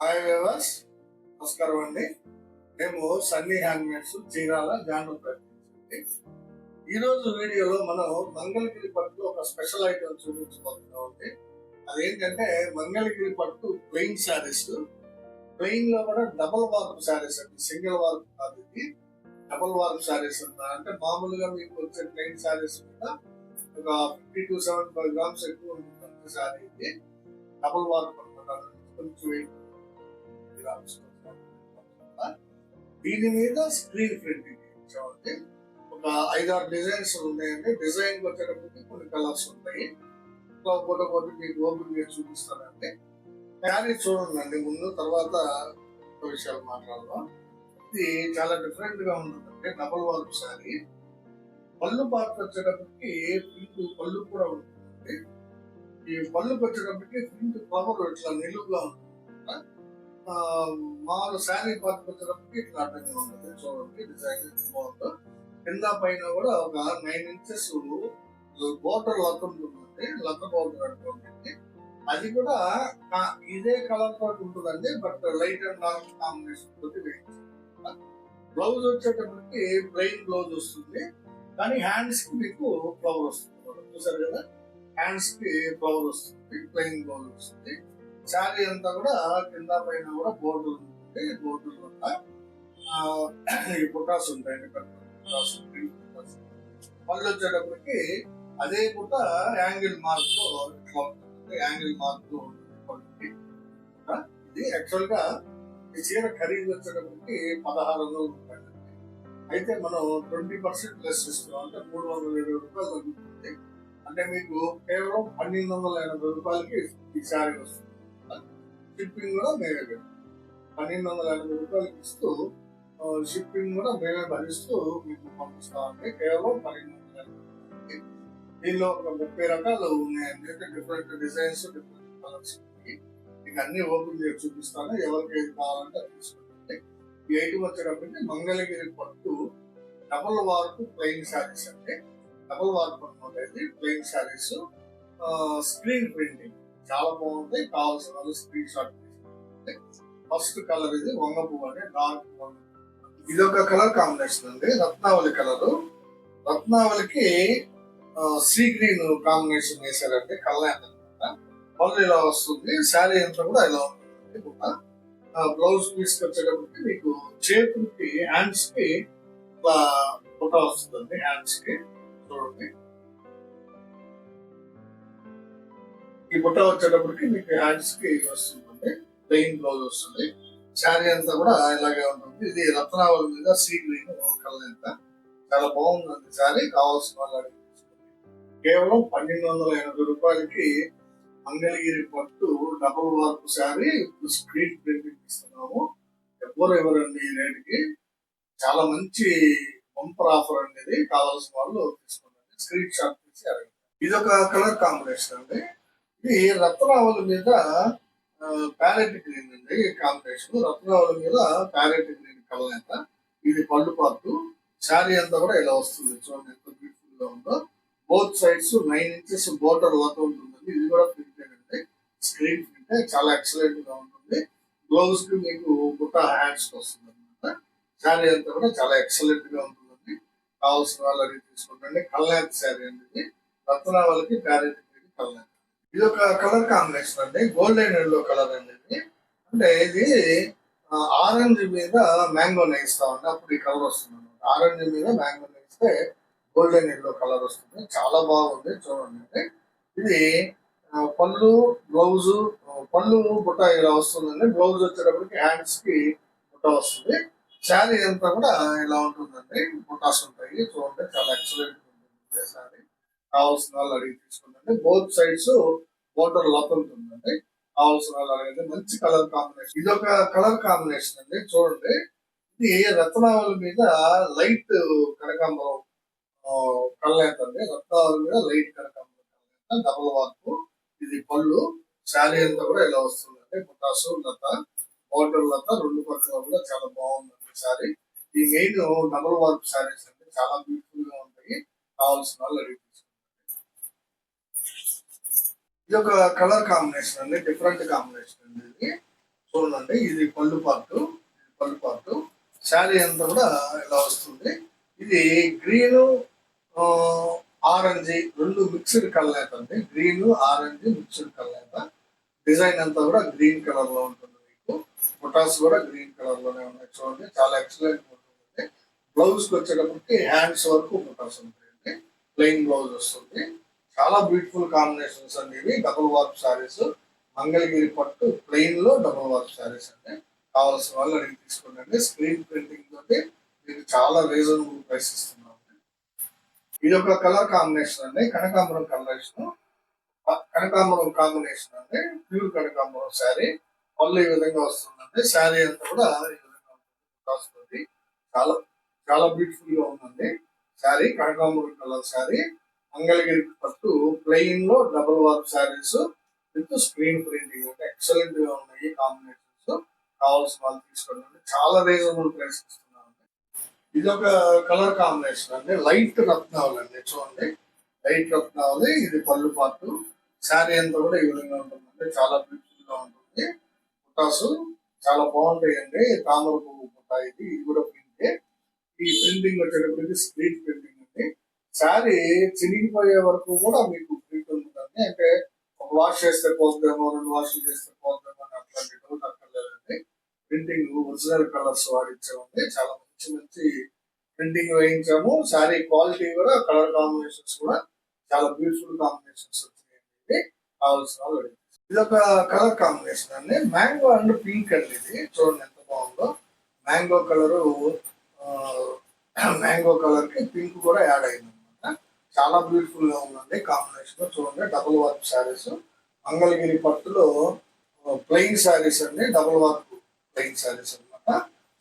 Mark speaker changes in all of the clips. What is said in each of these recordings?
Speaker 1: Hi viewers, నమస్కారం అండి. మేము సన్నీ హ్యాండ్మేడ్స్ చీరాల జాండ్రు ప్రయత్నించండి. ఈరోజు వీడియోలో మనం మంగళగిరి పట్టు ఒక స్పెషల్ ఐటమ్ చూపించబోతున్నాం అండి. అదేంటంటే మంగళగిరి పట్టు ప్లెయిన్ శారీస్. ప్లెయిన్ లో కూడా డబుల్ వార్ప్ శారీస్ అండి, సింగిల్ వార్ప్ కాదు. ఇది డబుల్ వార్ప్ శారీస్ అంటే మామూలుగా మీకు వచ్చే ప్లెయిన్ శారీస్ మీద ఒక 50 to 75 గ్రామ్స్ ఎక్కువ ఉంటుంది శారీ. ఇది డబుల్ వార్ప్ అనమాట, కొంచెం వెయిట్. దీని మీద స్క్రీన్ ప్రింటింగ్ ఇచ్చామండి. ఒక 5-6 డిజైన్స్ ఉన్నాయండి. డిజైన్ వచ్చేటప్పటికి కొన్ని కలర్స్ ఉంటాయి. ఒకటి మీకు ఓపెన్ చేసి చూపిస్తానండి. శారీ చూడండి ముందు, తర్వాత విషయాలు మాట్లాడదాం. ఇది చాలా డిఫరెంట్ గా ఉంటుందండి. Double work sari. పళ్ళు పార్ట్ వచ్చేటప్పటికి ప్రింట్ పళ్ళు కూడా ఉంటుంది. ఈ పళ్ళుకి వచ్చేటప్పటికి ప్రింట్ ఫ్లవర్ ఇట్లా నిలువుగా ఉంటుంది. మామూలు శారీ పార్ట్ వచ్చేటప్పటికి ఇట్లా అడ్డంగా ఉంటుంది. చూడండి డిజైన్ బాగుంది. కింద పైన కూడా ఒక 9 inches బోర్డర్ లత ఉంటుందండి. లత బోర్డర్ అంటుంది. అది కూడా ఇదే కలర్ తోటి ఉంటుందండి, but light and dark combination తోటి వేయించారు. బ్లౌజ్ వచ్చేటప్పటికి ప్లెయిన్ బ్లౌజ్ వస్తుంది, కానీ హ్యాండ్స్ కి మీకు ఫ్లవర్ వస్తుంది. చూసారు కదా, హ్యాండ్స్ కి ఫ్లవర్ వస్తుంది, ప్లెయిన్ బ్లౌజ్ వస్తుంది. శారీ అంతా కూడా కింద పైన కూడా బోర్డర్ ఉంటుంది. బోర్డర్ వల్ల ఈ పుటాస్ ఉంటాయండి, పళ్ళు వచ్చేటప్పటికి అదే పుట్ట యాంగిల్ మార్క్ లో ఇట్లా ఉంటుంది. యాంగిల్ మార్క్ లో ఉంటుంది. ఇది యాక్చువల్ గా ఈ చీర ఖరీదు వచ్చేటప్పటికి 1600 రూపాయలు. అయితే మనం 20% లెస్ ఇస్తాం, అంటే 320 రూపాయలు తగ్గుతుంది. అంటే మీకు కేవలం 1280 రూపాయలకి ఈ శారీ వస్తుంది. షిప్పింగ్ కూడా మేమే పెడతాం. 1280 రూపాయలకి ఇస్తూ షిప్పింగ్ కూడా మేమే భరిస్తూ మీకు పంపిస్తామండి. కేవలం 1280. దీనిలో ఒక 30 రకాలు ఉన్నాయండి. Different designs, different colours. మీకు అన్ని ఓపెన్ చేసి చూపిస్తాను. ఎవరికి ఏది కావాలంటే అది తీసుకోండి. ఈ ఐటమ్ వచ్చేటప్పటికి మంగళగిరి పట్టు డబుల్ వార్ప్ ప్లెయిన్ శారీస్ అంటే డబుల్ వార్ప్ అనమాట. ఇది ప్లెయిన్ శారీస్, స్క్రీన్ ప్రింటింగ్ చాలా బాగుంటాయి. కావాల్సిన వాళ్ళు స్క్రీన్ షాట్ తీసుకుంటే. ఫస్ట్ కలర్ ఇది వంగ పువ్వు అంటే డార్క్ వంగ. ఇది ఒక కలర్ కాంబినేషన్ అండి, రత్నావళి కలర్. రత్నావళికి సీ గ్రీన్ కాంబినేషన్ వేసారంటే కళ్ళ పళ్ళు ఇలా వస్తుంది. శారీ అంతా కూడా ఇలా ఉంటుంది. బ్లౌజ్ పీస్ వచ్చేటప్పటికి మీకు చేతులకి హ్యాండ్స్ కి ఇట్లా బుట్ట వస్తుందండి. హ్యాండ్స్ కి చూడండి, ఈ బుట్ట వచ్చేటప్పటికి మీకు హ్యాండ్స్ కి వస్తుంది. ప్లెయిన్ బ్లౌజ్ వస్తుంది. శారీ అంతా కూడా ఇలాగే ఉంటుంది. ఇది రత్నావళి మీద సీ గ్రీన్ కలర్ ఎంత చాలా బాగుందండి శారీ. కావాల్సిన వాళ్ళు కేవలం 1280 రూపాయలకి మంగళగిరి పట్టు double warp sari screen printing ఇస్తున్నాము. ఎవరండి ఈ రేటుకి. చాలా మంచి బంపర్ ఆఫర్ అండి ఇది. కావాల్సిన వాళ్ళు తీసుకోండి, స్క్రీన్ షాట్ తీసి అడగండి. ఇది ఒక కలర్ కాంబినేషన్ అండి. ఇది రత్నావళి మీద ప్యారెట్ గ్రీన్ అండి కాంబినేషన్. రత్నావళి మీద ప్యారెట్ గ్రీన్ కలర్ ఎంత. ఇది పళ్ళు పార్టు. శారీ అంతా కూడా ఇలా వస్తుంది. చూడండి ఎంత బ్యూటిఫుల్ గా ఉందో. Both sides 9 inches border work ఉంటుందండి. ఇది కూడా ప్రింటెడ్ అండి, స్క్రీన్ ప్రింట్. చాలా ఎక్సలెంట్ గా ఉంటుంది. బ్లౌజ్ కి మీకు బుట్ట హ్యాండ్స్ వస్తుంది అనమాట. శారీ అంతా కూడా చాలా ఎక్సలెంట్ గా ఉంటుందండి. కావాల్సిన వాళ్ళు అడిగి తీసుకుంటండి. కల్నాథ్ శారీ అండి ఇది. రత్నావళికి ప్యారెట్ గ్రీన్ కల్నాథ్. ఇది ఒక కలర్ కాంబినేషన్ అండి, గోల్డెన్ ఎల్లో కలర్ అండి ఇది. అంటే ఇది ఆరెంజ్ మీద మ్యాంగో నేయిస్తామండి, అప్పుడు ఈ కలర్ వస్తుంది అనమాట. ఆరెంజ్ మీద మ్యాంగో నేయిస్తే గోల్డెన్ ఎల్లో కలర్ వస్తుంది. చాలా బాగుంది చూడండి. ఇది పళ్ళు బ్లౌజ్, పళ్ళు బుట్ట ఇలా వస్తుందండి. బ్లౌజ్ వచ్చేటప్పటికి హ్యాండ్స్ కి బుట్ట వస్తుంది. శారీ అంతా కూడా ఇలా ఉంటుందండి, బుట్టాస్ ఉంటాయి. చూడండి చాలా ఎక్సలెంట్ ఉంటుంది శారీ. కావాల్సిన వాళ్ళు అడిగి తీసుకుందండి. బోత్ సైడ్స్ బోర్డర్ లక్ ఉంటుందండి. కావాల్సిన వాళ్ళు అడిగితే మంచి కలర్ కాంబినేషన్. ఇది ఒక కలర్ కాంబినేషన్ అండి. చూడండి, ఇది రత్నావళి మీద లైట్ కనకాంబరం కళ్ళేత అండి. రత్నావళి మీద లైట్ కనకాంబరం డబుల్ వార్పు. ఇది పళ్ళు. శారీ అంతా కూడా ఇలా వస్తుందండి. బుటాసు లత, బోర్డర్ లత రెండు పక్కల కూడా చాలా బాగుందండి శారీ. ఈ మెయిన్ డబుల్ వార్ప్ శారీస్ అండి, చాలా బ్యూటిఫుల్ గా ఉంటాయి. కావాల్సిన వాళ్ళు అడిగి. ఇది ఒక కలర్ కాంబినేషన్ అండి, డిఫరెంట్ కాంబినేషన్ అండి. ఇది చూడండి ఇది పళ్ళు పార్ట్ శారీ అంతా కూడా ఇలా వస్తుంది. ఇది గ్రీన్ ఆరెంజ్ రెండు మిక్స్డ్ కలర్ అండి. Green orange mixed colour. Design అంతా కూడా గ్రీన్ కలర్ లో ఉంటుంది. మీకు బుటాస్ కూడా గ్రీన్ కలర్ లోనే ఉన్నాయి. చూడండి చాలా ఎక్సలెంట్ ఉంటుంది. బ్లౌజ్ కి వచ్చేటప్పటికి హ్యాండ్స్ వరకు బుటాస్ ఉంటాయండి. ప్లెయిన్ బ్లౌజ్ వస్తుంది. చాలా బ్యూటిఫుల్ కాంబినేషన్స్ అండి ఇవి. డబుల్ వర్క్ శారీస్, మంగళగిరి పట్టు ప్లెయిన్ లో డబుల్ వర్క్ శారీస్ అండి. కావాల్సిన వాళ్ళు అడిగి తీసుకోండి. స్క్రీన్ ప్రింటింగ్ తోటి మీకు చాలా రీజనబుల్ ప్రైస్ ఇస్తున్నాం. ఇది ఒక కలర్ కాంబినేషన్ అండి. కనకాంబరం కాంబినేషన్ అండి. ప్యూర్ కనకాంబరం శారీ. పళ్ళు ఈ విధంగా వస్తుందండి. శారీ అంతా కూడా ఈ విధంగా వస్తుంది. చాలా చాలా బ్యూటిఫుల్ గా ఉందండి శారీ. కనకాంబరం కలర్ శారీ, మంగళగిరి పట్టు ప్లెయిన్ లో double work saris with screen printing అంటే ఎక్సలెంట్ గా ఉన్నాయి కాంబినేషన్స్. కావాల్సిన వాళ్ళు తీసుకోండి. చాలా రీజనబుల్ ప్రైస్ ఇస్తున్నాం. ఇది ఒక కలర్ కాంబినేషన్ అండి. లైట్ రత్నావళి అండి. చూడండి లైట్ రత్నావళి. ఇది పళ్ళు పార్ట్. శారీ అంతా కూడా ఈ విధంగా ఉంటుందండి. చాలా బ్యూటిఫుల్ గా ఉంటుంది. బుట్టాసు చాలా బాగుంటాయండి. తామర పువ్వు బుట్ట ఇది కూడా ప్రింటే. ఈ ప్రింటింగ్ వచ్చేటప్పటికి స్క్రీన్ ప్రింటింగ్ అండి. శారీ చినిగిపోయే వరకు కూడా మీకు ప్రింట్ ఉంటుందండి. అంటే ఒక వాష్ చేస్తే పోతుందేమో, 2 వాష్లు చేస్తే పోతుందేమో అని అట్లాంటి డౌట్ అక్కర్లేదండి. ప్రింటింగ్ ఒరిజినల్ కలర్స్ వాడించామండి. చాలా మంచి మంచి ప్రింటింగ్ వేయించాము. శారీ క్వాలిటీ కూడా, కలర్ కాంబినేషన్స్ కూడా చాలా బ్యూటిఫుల్ కాంబినేషన్స్ వచ్చినాయండి. కావాల్సిన వాళ్ళు అడిగి. ఇది ఒక కలర్ కాంబినేషన్ అండి. మ్యాంగో అండ్ పింక్ అండి. ఇది చూడండి ఎంత బాగుందో. మ్యాంగో కలరు మ్యాంగో కలర్ కి పింక్ కూడా యాడ్ అయింది అనమాట. చాలా బ్యూటిఫుల్ గా ఉందండి కాంబినేషన్. చూడండి డబుల్ వర్క్ శారీస్, మంగళగిరి పట్టులో ప్లెయిన్ శారీస్ అండి. డబుల్ వర్క్ ప్లెయిన్ శారీస్ అనమాట.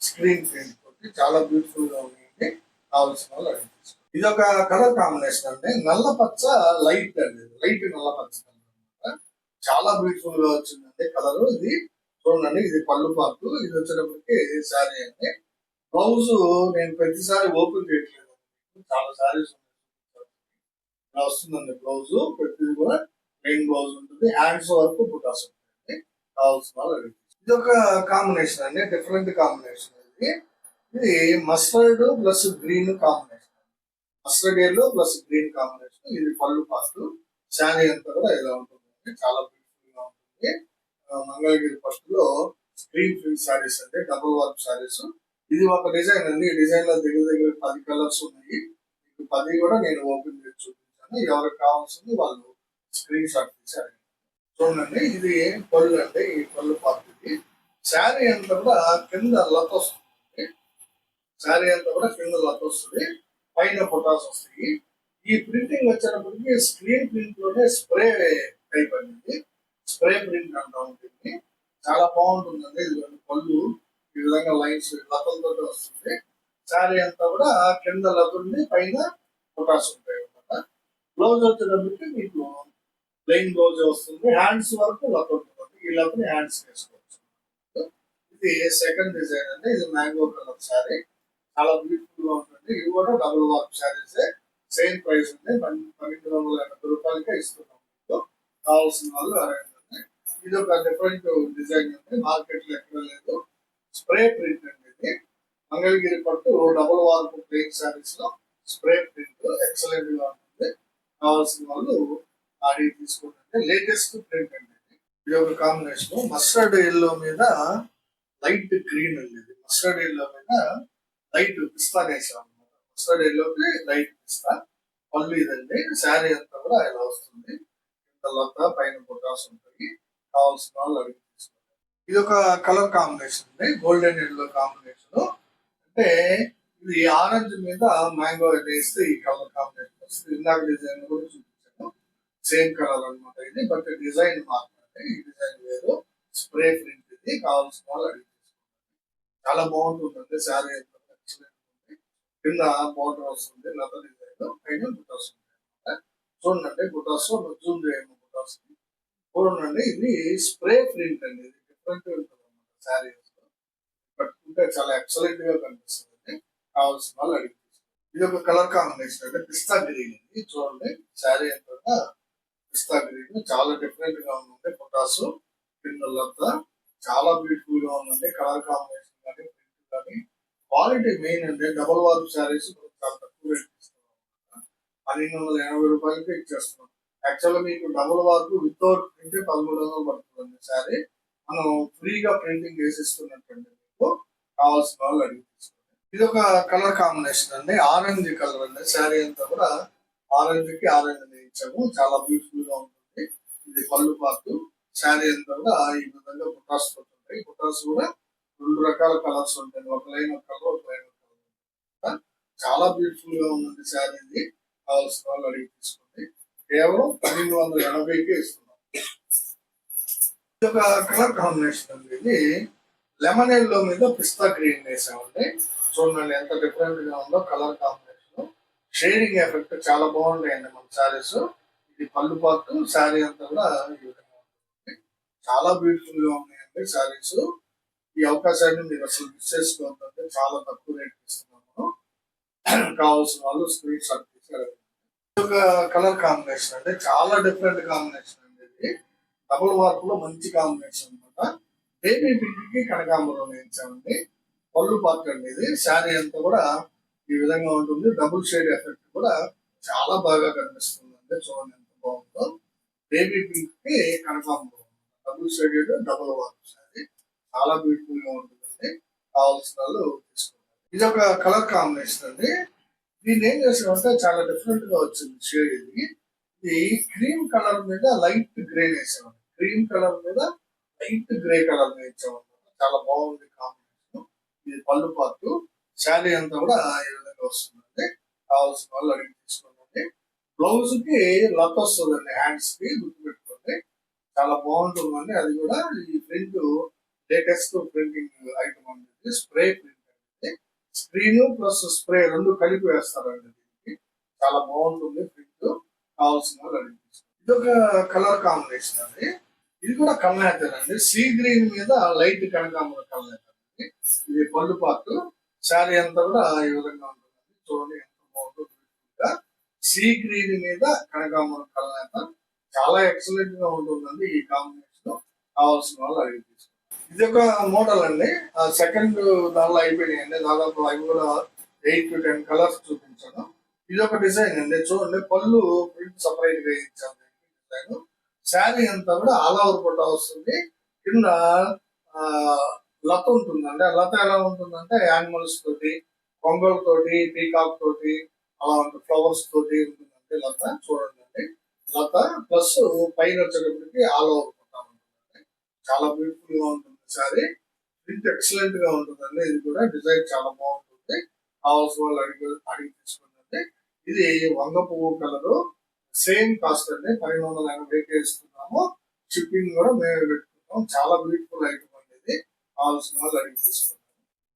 Speaker 1: స్క్రీన్ ప్రింట్ తోటి చాలా బ్యూటిఫుల్ గా ఉన్నాయండి. కావాల్సిన వాళ్ళు అడిగి. ఇది ఒక కలర్ కాంబినేషన్ అండి. నల్ల పచ్చ లైట్ అండి. లైట్ నల్ల పచ్చ కలర్ అనమాట. చాలా బ్యూటిఫుల్ గా వచ్చిందండి కలర్. ఇది చూడండి ఇది పళ్ళు పార్ట్. ఇది వచ్చేటప్పటికి శారీ అండి. బ్లౌజ్ నేను ప్రతిసారి ఓపెన్ చేయట్లేదు. చాలా సారీస్ ఇలా వస్తుందండి బ్లౌజ్. ప్రతిది కూడా ప్లెయిన్ బ్లౌజ్ ఉంటుంది. హ్యాండ్స్ వరకు బుటాస్ ఉంటాయండి. కావాల్సిన వాళ్ళు అడిగి. ఇది ఒక కాంబినేషన్ అండి. డిఫరెంట్ కాంబినేషన్ ఇది. ఇది mustard plus green combination. Mustard yellow plus green combination. ఇది పళ్ళు పార్ట్. శారీ అంతా కూడా ఇలా ఉంటుంది. చాలా బ్యూటిఫుల్ గా ఉంటుంది. మంగళగిరి పట్టులో స్క్రీన్ ప్రింట్ శారీస్ అంటే డబుల్ వర్క్ శారీస్. ఇది ఒక డిజైన్ అండి. ఈ డిజైన్ లో దగ్గర దగ్గర 10 కలర్స్ ఉన్నాయి. మీకు 10 కూడా నేను ఓపెన్ చేసి చూపించాను. ఎవరికి కావాల్సింది వాళ్ళు స్క్రీన్ షాట్ తీసారు. చూడండి ఇది పళ్ళు అండి. ఈ పళ్ళు పార్ట్ ఇది. శారీ అంతా కూడా కింద లత వస్తుంది. శారీ అంతా కూడా కింద లత వస్తుంది. పైన పొటాస్ వస్తాయి. ఈ ప్రింటింగ్ వచ్చేటప్పటికి స్క్రీన్ ప్రింట్ లోనే స్ప్రే టైప్ అనేది. స్ప్రే ప్రింట్ అంటా ఉంటుంది. చాలా బాగుంటుందండి. ఇది పళ్ళు ఈ విధంగా లైన్స్ లతలతో వస్తుంది. శారీ అంతా కూడా కింద లతుంది, పైన పొటాస్ ఉంటాయి అనమాట. బ్లౌజ్ వచ్చేటప్పటికి మీకు ప్లెయిన్ బ్లౌజ్ వస్తుంది. హ్యాండ్స్ వరకు లత ఉంటుంది. ఈ లతని హ్యాండ్స్ వేసుకోవచ్చు. ఇది సెకండ్ డిజైన్ అండి. ఇది మ్యాంగో కలర్ శారీ. చాలా బ్యూటిఫుల్ గా ఉంటుంది. ఇది కూడా double work saris. Same price ఉంది. 1280 రూపాయలకే ఇస్తున్నాం. కావాల్సిన వాళ్ళు అడగండి. ఇది ఒక డిఫరెంట్ డిజైన్ ఉంది. మార్కెట్ లో ఎక్కడ లేదు. స్ప్రే ప్రింట్ అండి. ఇది మంగళగిరి పట్టు డబుల్ వార్పు ప్లెయిన్ శారీస్ లో స్ప్రే ప్రింట్ ఎక్సలెంట్ గా ఉంటుంది. కావాల్సిన వాళ్ళు అడిగి తీసుకోండి. లేటెస్ట్ ప్రింట్ అండి. ఇది ఒక కాంబినేషన్. మస్టర్డ్ ఎల్లో మీద లైట్ గ్రీన్ అండి. ఇది మస్టర్డ్ ఎల్లో మీద లైట్ పిస్తా వేసాం అనమాట. మస్టర్డ్ ఎల్లోకి లైట్ పిస్తా. పళ్ళు ఇదండి. శారీ అంతా కూడా ఇలా వస్తుంది. లత పైన పొటాస్ ఉంటుంది. కావాల్సిన వాళ్ళు అడిగి తీసుకోండి. ఇది ఒక కలర్ కాంబినేషన్ అండి. Golden yellow combination. అంటే ఇది ఆరెంజ్ మీద మ్యాంగో వేస్తే ఈ కలర్ కాంబినేషన్ వస్తుంది. ఇందాక డిజైన్ కూడా చూపించాను. సేమ్ కలర్ అనమాట ఇది. బట్ డిజైన్ మాత్రమే. ఈ డిజైన్ వేరు. స్ప్రే ప్రింట్ ఇది. కావాల్సిన వాళ్ళు అడిగి తీసుకోండి. చాలా బాగుంటుందండి. శారీ కింద బోర్డర్ వస్తుంది. లత డిజైన్ పైన బుటాస్ ఉంటాయి. చూడండి బుటాస్ జూమ్ చేయము. బుటాస్ చూడండి. ఇది స్ప్రే ప్రింట్ అండి. ఇది డిఫరెంట్ ఉంటుంది అనమాట. శారీ కట్టుకుంటే చాలా ఎక్సలెంట్ గా కనిపిస్తుంది. కావాల్సిన వాళ్ళు అడిగి. ఇది ఒక కలర్ కాంబినేషన్ అంటే పిస్తా గ్రీన్. ఇది చూడండి శారీ అంతా పిస్తా గ్రీన్. చాలా డిఫరెంట్ గా ఉంటుంది. పొటాసు కింద లత చాలా బ్యూటిఫుల్ గా ఉందండి. కలర్ కాంబినేషన్ కానీ ప్రింట్ కానీ క్వాలిటీ మెయిన్ అండి. డబుల్ వార్ప్ శారీస్ చాలా తక్కువ రేట్ ఇస్తున్నాం. 1280 రూపాయలకి ఇచ్చేస్తున్నాం. యాక్చువల్గా మీకు డబుల్ వార్ప్ వితౌట్ ప్రింట్ 1300 పడుతుందండి శారీ. మనం ఫ్రీగా ప్రింటింగ్ వేసిస్తున్నట్టండి. మీకు కావాల్సిన వాళ్ళు అడిగి తీసుకోండి. ఇది ఒక కలర్ కాంబినేషన్ అండి. ఆరెంజ్ కలర్ అండి. శారీ అంతా కూడా ఆరెంజ్ కి ఆరెంజ్ ఇచ్చాము. చాలా బ్యూటిఫుల్ గా ఉంటుంది. ఇది పళ్ళు పార్ట్. శారీ అంతా కూడా ఈ విధంగా బుటాస్ ఉంటాయి. బుటాస్ కూడా 2 రకాల కలర్స్ ఉంటాయి. ఒక లైన్ ఒక కలర్, ఒక లైన్ ఒక కలర్. చాలా బ్యూటిఫుల్ గా ఉందండి శారీ. ఇది కావాల్సిన వాళ్ళు అడిగి తీసుకోండి. కేవలం 1280కే ఇస్తున్నాం. ఇది ఒక కలర్ కాంబినేషన్ అండి. ఇది లెమన్ ఎల్లో మీద పిస్తా గ్రీన్ వేసామండి. చూడండి ఎంత డిఫరెంట్ గా ఉందో కలర్ కాంబినేషన్. షేడింగ్ ఎఫెక్ట్ చాలా బాగుంటాయండి మన శారీస్. ఇది పళ్ళు పార్ట్. శారీ అంతా కూడా ఈ విధంగా ఉంటుంది. చాలా బ్యూటిఫుల్ గా ఉన్నాయండి శారీస్. ఈ అవకాశాన్ని మీరు అసలు మిస్ చేసుకోవద్దంటే చాలా తక్కువ రేట్ ఇస్తున్నాము. కావాల్సిన వాళ్ళు స్క్రీన్ షాట్ తీసారు. ఒక కలర్ కాంబినేషన్ అంటే చాలా డిఫరెంట్ కాంబినేషన్ అండి. ఇది డబుల్ వార్ప్ లో మంచి కాంబినేషన్ అనమాట. బేబీ పింక్ కి కనకాంబరం వేయించామండి. పళ్ళు పార్ట్ అండి. ఇది శారీ అంతా కూడా ఈ విధంగా ఉంటుంది. డబుల్ షేడ్ ఎఫెక్ట్ కూడా చాలా బాగా కనిపిస్తుంది అండి. చూడండి ఎంత బాగుందో. బేబీ పింక్ కి కనకాంబరం double shade double warp sari చాలా బ్యూటిఫుల్ గా ఉంటుందండి. కావాల్సిన వాళ్ళు తీసుకోండి. ఇది ఒక కలర్ కాంబినేషన్ అండి. దీన్ని ఏం చేసామంటే చాలా డిఫరెంట్ గా వచ్చింది షేడ్. ఇది క్రీమ్ కలర్ మీద లైట్ గ్రే వేసామండి. క్రీమ్ కలర్ మీద లైట్ గ్రే కలర్ వేయించామన్నమాట. చాలా బాగుంది కాంబినేషన్. ఇది పళ్ళు పార్ట్. శారీ అంతా కూడా ఈ విధంగా వస్తుందండి. కావాల్సిన వాళ్ళు అడిగి తీసుకోండి. బ్లౌజ్ కి లత వస్తుందండి. హ్యాండ్స్ కి గుర్తుపెట్టుకోండి. చాలా బాగుంటుందండి. అది కూడా ఈ ప్రింట్ లేటెస్ట్ ప్రింటింగ్ ఐటమ్ అండి. స్ప్రే ప్రింట్ అండి. స్క్రీన్ ప్లస్ స్ప్రే రెండు కలిపి వేస్తారండి. దీనికి చాలా బాగుంటుంది ప్రింట్. కావాల్సిన వాళ్ళు అడిగి తీసుకోండి. ఇది ఒక కలర్ కాంబినేషన్ అండి. ఇది కూడా కల్నేతర్ అండి. సీ గ్రీన్ మీద లైట్ కనకాంబరం కల్నేతర్ అండి. ఇది పళ్ళు పార్ట్. శారీ అంతా కూడా ఈ విధంగా ఉంటుందండి. చూడండి ఎంత బాగుంటుందో. సీ గ్రీన్ మీద కనకాంబరం కల్నేతర్ చాలా ఎక్సలెంట్ గా ఉంటుందండి. ఈ కాంబినేషన్ కావాల్సిన వాళ్ళు అడిగి తీసుకోండి. ఇది ఒక మోడల్ అండి. సెకండ్ దానిలో అయిపోయినాయండి. దాదాపు అవి కూడా 8 to 10 కలర్స్ చూపించాను. ఇది ఒక డిజైన్ అండి. చూడండి పళ్ళు ప్రింట్ సపరేట్ గా ఇచ్చాను. డిజైన్ శారీ అంతా కూడా ఆల్ ఓవర్ బుట్ట వస్తుంది. కింద లత ఉంటుందండి. ఆ లత ఎలా ఉంటుందంటే యానిమల్స్ తోటి, కొంగలతోటి, పీకాక్ తోటి అలా ఉంటుంది. ఫ్లవర్స్ తోటి ఉంటుందండి లత. చూడండి లత ప్లస్ పైన వచ్చేటప్పటికి ఆల్ ఓవర్ బుట్ట ఉంటుందండి. చాలా బ్యూటిఫుల్ గా ఉంటుంది శారీ. ప్రింట్ ఎక్సలెంట్ గా ఉంటుందండి. ఇది కూడా డిజైన్ చాలా బాగుంటుంది. కావాల్సిన వాళ్ళు అడిగి తీసుకోండి. ఇది వంగ పువ్వు కలరు. సేమ్ కాస్ట్ అండి. 1280కే ఇస్తున్నాము. షిప్పింగ్ కూడా మేమే పెట్టుకుంటాం. చాలా బ్యూటిఫుల్ ఐటమ్ అండి. ఇది కావాల్సిన వాళ్ళు అడిగి తీసుకుంటాం.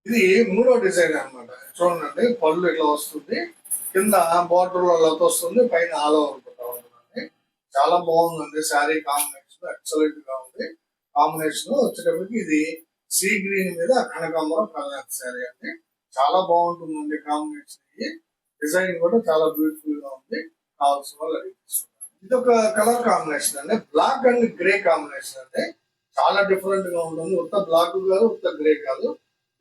Speaker 1: ఇది మూడో డిజైన్ అనమాట. చూడండి పళ్ళు ఇట్లా వస్తుంది. కింద బార్డర్ లో లత వస్తుంది. పైన ఆల్ ఓవర్ బుట్ట ఉంటుందండి. చాలా బాగుందండి. శారీ కాంబినేషన్ ఎక్సలెంట్ గా ఉంది. కాంబినేషన్ వచ్చేటప్పటికి ఇది సీ గ్రీన్ మీద కనకాంబరం కలర్ శారీ అండి. చాలా బాగుంటుందండి కాంబినేషన్. ఇది డిజైన్ కూడా చాలా బ్యూటిఫుల్ గా ఉంది. కావాల్సిన వాళ్ళు అడిగి తీసుకుంటారు. ఇది ఒక కలర్ కాంబినేషన్ అండి. బ్లాక్ అండ్ గ్రే కాంబినేషన్ అండి. చాలా డిఫరెంట్ గా ఉంటుంది. ఉత్త బ్లాక్ కాదు, ఉత్త గ్రే కాదు.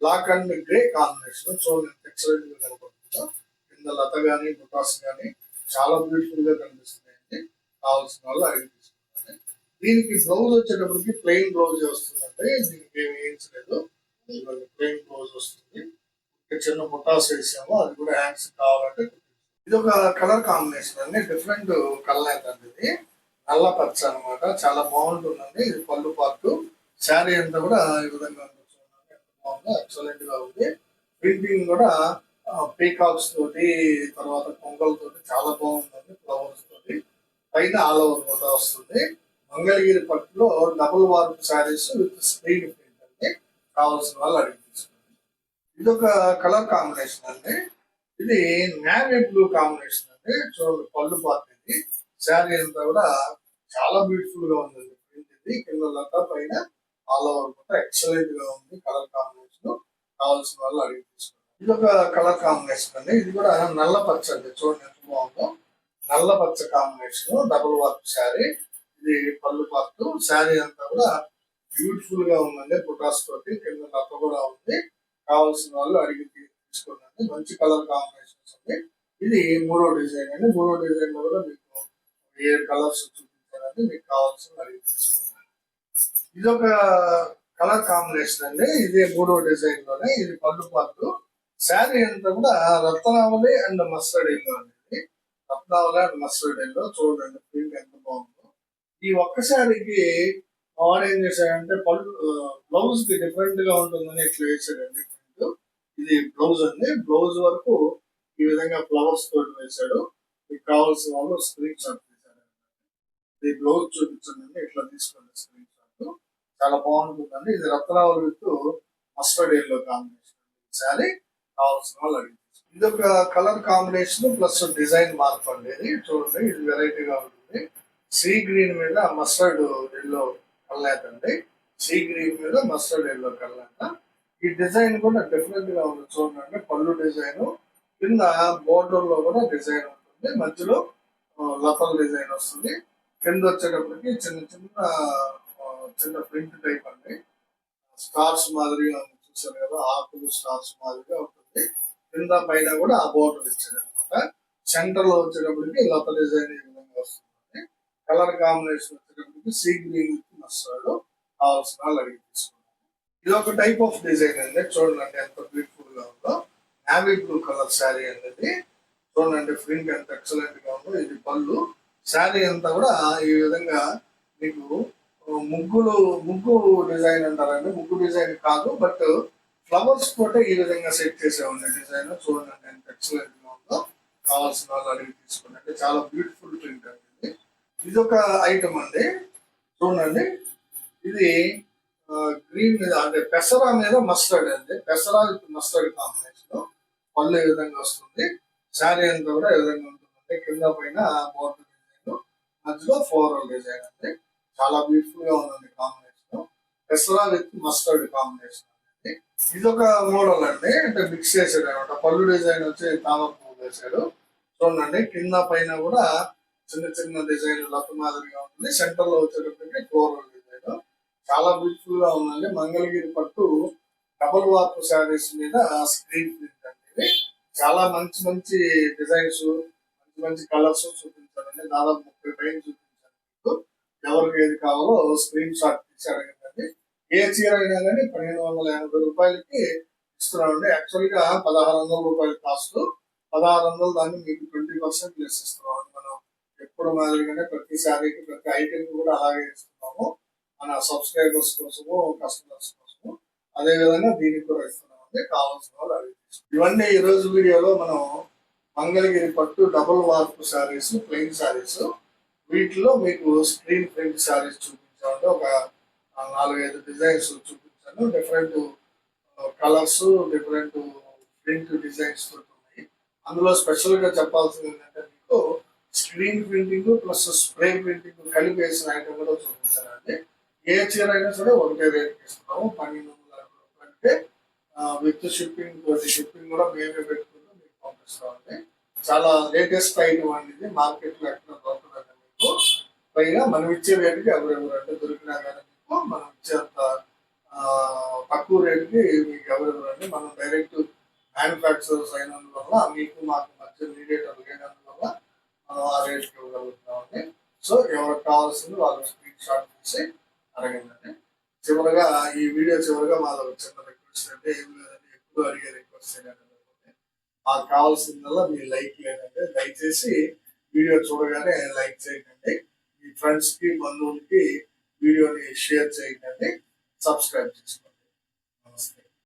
Speaker 1: Black and grey combination. చూడండి ఎక్సలెంట్ గా కనపడుతుందో. కింద లత గానీ బుటాస్ గానీ చాలా బ్యూటిఫుల్ గా కనిపిస్తున్నాయండి. కావాల్సిన వాళ్ళు అడిగి తీసుకుంటారు. దీనికి బ్లౌజ్ వచ్చేటప్పటికి ప్లెయిన్ బ్లౌజ్ వస్తుందండి. దీనికి ఏమి వేయించలేదు. ప్లెయిన్ బ్లౌజ్ వస్తుంది. చిన్న బుటాస్ వేసాము. అది కూడా హ్యాండ్స్ కావాలంటే. ఇది ఒక కలర్ కాంబినేషన్ అండి. డిఫరెంట్ కలర్ అండి. ఇది నల్ల పచ్చ అనమాట. చాలా బాగుంటుందండి. ఇది పళ్ళు పార్ట్. శారీ అంతా కూడా ఈ విధంగా బాగుంది. ఎక్సలెంట్ గా ఉంది. ప్రింటింగ్ కూడా పీకాక్స్ తోటి, తర్వాత కొంగలతోటి చాలా బాగుందండి. ఫ్లవర్స్ తోటి పైన ఆల్ ఓవర్ కూడా వస్తుంది. మంగళగిరి పట్టులో double warp saris with screen print అండి. కావాల్సిన వాళ్ళు అడిగి తీసుకోండి. ఇది ఒక కలర్ కాంబినేషన్ అండి. ఇది నేవీ బ్లూ కాంబినేషన్ అండి. చూడండి పళ్ళు పార్ట్. ఇది శారీ అంతా కూడా చాలా బ్యూటిఫుల్ గా ఉందండి. ప్రింట్ ఇది కింద లత పైన ఆల్ ఓవర్ కూడా ఎక్సలెంట్ గా ఉంది. కలర్ కాంబినేషన్ కావాల్సిన వాళ్ళు అడిగి తీసుకోండి. ఇది ఒక కలర్ కాంబినేషన్ అండి. ఇది కూడా నల్ల పచ్చ అండి. చూడండి ఎంత బాగుందో. నల్ల పచ్చ కాంబినేషన్ డబుల్ వార్ప్ శారీ. ఇది పళ్ళు పార్ట్. శారీ అంతా కూడా బ్యూటిఫుల్ గా ఉందండి. బుటాస్ తోటి కింద లత కూడా ఉంది. కావాల్సిన వాళ్ళు అడిగి తీసుకోండి. మంచి కలర్ కాంబినేషన్స్ ఉంది. ఇది మూడో డిజైన్ అండి. మూడో డిజైన్ లో కూడా మీకు 7 కలర్స్ చూపించారండి. మీకు కావాల్సిన అడిగి తీసుకోండి. ఇది ఒక కలర్ కాంబినేషన్ అండి. ఇది మూడో డిజైన్ లోనే. ఇది పళ్ళు పాటు. శారీ అంతా కూడా రత్నావళి అండ్ మస్టర్డ్ ఎల్లో అండి. రత్నావళి అండ్ మస్టర్డ్ ఎల్లో చూడండి ప్రింట్ ఎంత బాగుందో. ఈ ఒక్క శారీకి వాడు ఏం చేశాడంటే పళ్ళు బ్లౌజ్ కి డిఫరెంట్ గా ఉంటుందని ఇట్లా వేసాడండి ప్రింట్. ఇది బ్లౌజ్ అండి. బ్లౌజ్ వరకు ఈ విధంగా ఫ్లవర్స్ తోటి వేశాడు. మీకు కావాల్సిన వాళ్ళు స్క్రీన్ షాట్ తీశారు. ఇది బ్లౌజ్ చూపించండి. ఇట్లా తీసుకోండి స్క్రీన్ షాట్. చాలా బాగుంటుందండి. ఇది Ratnavali with mustard yellow combination sari. కావాల్సిన వాళ్ళు అడిగి ఇది ఒక కలర్ కాంబినేషన్ ప్లస్ డిజైన్ మార్పు అండి. ఇది చూడండి. ఇది వెరైటీగా ఉంటుంది. సీ గ్రీన్ మీద మస్టర్డ్ ఎల్లో కల్లాట అండి. సీ గ్రీన్ మీద మస్టర్డ్ ఎల్లో కల్లాట. ఈ డిజైన్ కూడా డిఫరెంట్ గా ఉంది చూడండి. పళ్ళు డిజైన్ కింద బోర్డర్ లో కూడా డిజైన్ ఉంటుంది. మధ్యలో లతల డిజైన్ వస్తుంది. కింద వచ్చేటప్పటికి చిన్న చిన్న చిన్న ప్రింట్ టైప్ అండి. స్టార్స్ మాదిరిగా చూసారు కదా. ఆకులు స్టార్స్ మాదిరిగా ఉంటుంది. కింద పైన కూడా ఆ బోర్డర్ ఇచ్చారు అనమాట. సెంటర్ లో వచ్చేటప్పటికి లత డిజైన్ ఈ విధంగా వస్తుంది. కలర్ కాంబినేషన్ వచ్చేటప్పటికి సీ గ్రీన్ మస్టర్డ్. కావాల్సిన వాళ్ళు అడిగి తీసుకున్నాం. ఇది ఒక టైప్ ఆఫ్ డిజైన్ అండి. చూడండి ఎంత బ్యూటిఫుల్ గా ఉందో. నావీ బ్లూ కలర్ శారీ అనేది చూడండి. ప్రింట్ ఎంత ఎక్సలెంట్ గా ఉందో. ఇది పళ్ళు. శారీ అంతా కూడా ఈ విధంగా మీకు ముగ్గు డిజైన్ అంటారండి. ముగ్గు డిజైన్ కాదు, బట్ ఫ్లవర్స్ తోటే ఈ విధంగా సెట్ చేసే ఉంది డిజైన్. చూడండి ఎంత ఎక్సలెంట్ గా ఉందో. కావాల్సిన వాళ్ళు అడిగి తీసుకోండి. చాలా బ్యూటిఫుల్ ప్రింట్ అండి. ఇది ఒక ఐటమ్ అండి. చూడండి. ఇది గ్రీన్ మీద అంటే పెసరా మీద మస్టర్డ్ అండి. పెసరా విత్ మస్టర్డ్ కాంబినేషన్. పళ్ళు ఏ విధంగా వస్తుంది. శారీ అంతా కూడా ఏ విధంగా ఉంటుందంటే కింద పైన బోర్డర్ డిజైన్, మధ్యలో ఫ్లోరల్ డిజైన్ అండి. చాలా బ్యూటిఫుల్ గా ఉందండి కాంబినేషన్. పెసరా విత్ మస్టర్డ్ కాంబినేషన్ అండి. ఇది ఒక మోడల్ అండి. అంటే మిక్స్ చేసాడు అనమాట. పళ్ళు డిజైన్ వచ్చి తామర పువ్వు వేసాడు. చూడండి. కింద పైన కూడా చిన్న చిన్న డిజైన్ లత మాదిరిగా ఉంటుంది. సెంటర్ లో వచ్చేటప్పటికి ఫ్లోరల్ డిజైన్. చాలా బ్యూటిఫుల్ గా ఉందండి. మంగళగిరి పట్టు డబుల్ వార్ప్ శారీస్ మీద స్క్రీన్ ప్రింట్ అండి. చాలా మంచి మంచి డిజైన్స్, మంచి మంచి కలర్స్ చూపించారండి. దాదాపు 30 పైన చూపించారు. ఎవరికి ఏది కావాలో స్క్రీన్ షాట్ తీసి అడగండి. ఏ చీర అయినా కానీ 1580 రూపాయలకి ఇస్తున్నామండి. యాక్చువల్ గా 1600 రూపాయలు కాస్ట్. 1600 దాన్ని మీకు 20% లెస్ ఇస్తున్నామండి. మనం ఎప్పుడు మాదిరిగానే ప్రతి శారీకి ప్రతి ఐటెం కూడా అలాగే ఇస్తున్నాము. మన సబ్స్క్రైబర్స్ కోసము, కస్టమర్స్ కోసము. అదే విధంగా దీనికి కూడా ఇస్తున్నామండి. కావాల్సిన వాళ్ళు అడిగి ఇవన్నీ ఈ రోజు వీడియోలో మనం మంగళగిరి పట్టు double warp saris, plain saris, వీటిలో మీకు స్క్రీన్ ప్రింట్ శారీస్ చూపించామండి. ఒక 4-5 డిజైన్స్ చూపించాను. Different colours, different print designs ఉన్నాయి. అందులో స్పెషల్ గా చెప్పాల్సింది ఏంటంటే మీకు screen printing plus spray printing కలిపి వేసిన ఐటమ్ కూడా చూపించానండి. ఏ చీర అయినా సరే ఒకటే రేట్ ఇస్తున్నాము. 1260 రూపాయలకి విత్ షిప్పింగ్ కూడా మేమే పెట్టుకుంటూ మీకు పంపిస్తామండి. చాలా లేటెస్ట్ ఐటమ్ అండి. ఇది మార్కెట్ లో ఎక్కడ దొరకదండి మీకు. పైగా మనం ఇచ్చే రేటుకి ఎవరెవరు అంటే దొరికినా కానీ మీకు మనం ఇచ్చేంత తక్కువ రేటుకి మీకు ఎవరెవరు అంటే మనం డైరెక్ట్ మ్యానుఫ్యాక్చరర్స్ అయినందువల్ల మీకు మాకు మధ్య మీడియేటర్ లేనందువల్ల మనం ఆ రేట్కి ఇవ్వగలుగుతున్నామండి. సో ఎవరికి కావాల్సింది వాళ్ళు స్క్రీన్ షాట్ తీసి అడగండి. చివరగా ఈ వీడియో చివరగా మాది ఒక చిన్న రిక్వెస్ట్ అంటే ఏం లేదండి. ఎప్పుడు అడిగే రిక్వెస్ట్ ఏంటంటే మాకు కావాల్సిందల్లా మీ లైక్ లేదంటే దయచేసి వీడియో చూడగానే లైక్ చేయకండి. మీ ఫ్రెండ్స్ కి, బంధువులకి వీడియోని షేర్ చేయకండి. సబ్స్క్రైబ్ చేసుకోండి.